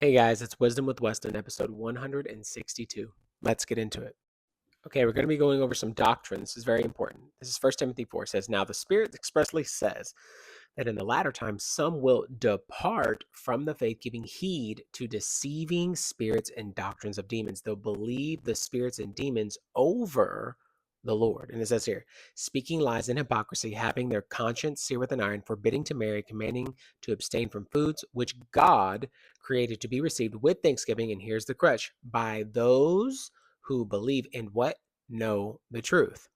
Hey guys, it's Wisdom with Weston, episode 162. Let's get into it. Okay, we're going to be going over some doctrine. This is very important. This is First Timothy 4 says, "Now the Spirit expressly says that in the latter times some will depart from the faith, giving heed to deceiving spirits and doctrines of demons. They'll believe the spirits and demons over the Lord." And it says here, "Speaking lies and hypocrisy, having their conscience seared with an iron, forbidding to marry, commanding to abstain from foods which God created to be received with thanksgiving." And here's the crutch: by those who believe and what? Know the truth.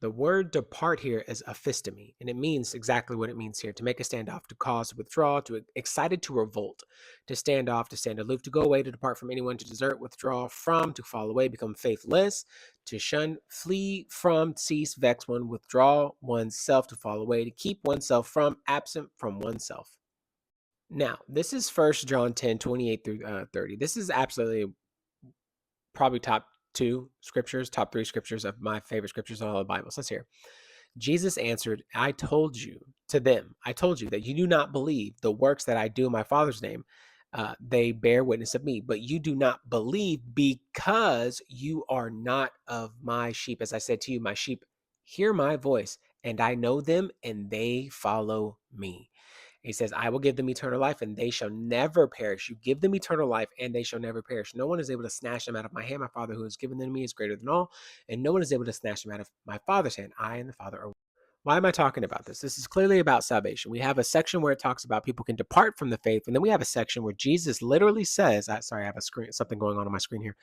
The word depart here is aphistemi, and it means exactly what it means here: to make a standoff, to cause withdrawal, to excited to revolt, to stand off, to stand aloof, to go away, to depart from anyone, to desert, withdraw from, to fall away, become faithless, to shun, flee from, cease, vex one, withdraw oneself, to fall away, to keep oneself from, absent from oneself. Now, this is First John 10:28 through 30. This is absolutely probably top three scriptures of my favorite scriptures in all the Bible. So let's hear. Jesus answered, "I told you to them, I told you that you do not believe the works that I do in my Father's name. They bear witness of me, but you do not believe because you are not of my sheep. As I said to you, my sheep hear my voice, and I know them, and they follow me." He says, "I will give them eternal life, and they shall never perish." You give them eternal life, and they shall never perish. No one is able to snatch them out of my hand. My Father who has given them to me is greater than all, and no one is able to snatch them out of my Father's hand. I and the Father are. Why am I talking about this? This is clearly about salvation. We have a section where it talks about people can depart from the faith, and then we have a section where Jesus literally says, sorry, I have something going on my screen here.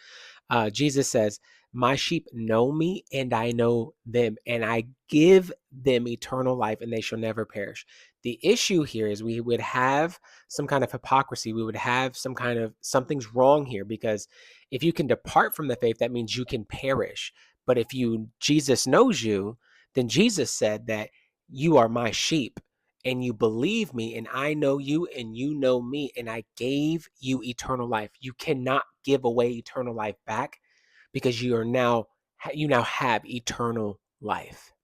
Jesus says, "My sheep know me, and I know them, and I give them eternal life, and they shall never perish." The issue here is we would have some kind of hypocrisy. We would have some kind of something's wrong here, because if you can depart from the faith, that means you can perish. But if Jesus knows you, then Jesus said that you are my sheep and you believe me, and I know you and you know me, and I gave you eternal life. You cannot give away eternal life back, because you now have eternal life.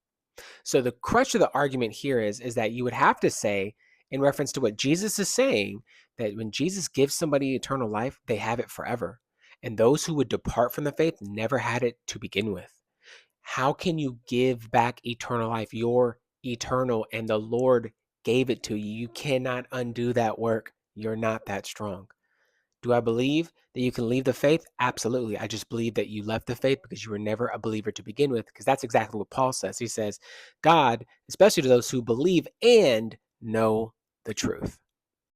So the crutch of the argument here is that you would have to say, in reference to what Jesus is saying, that when Jesus gives somebody eternal life, they have it forever. And those who would depart from the faith never had it to begin with. How can you give back eternal life? You're eternal, and the Lord gave it to you. You cannot undo that work. You're not that strong. Do I believe that you can leave the faith? Absolutely. I just believe that you left the faith because you were never a believer to begin with, because that's exactly what Paul says. He says, God, especially to those who believe and know the truth.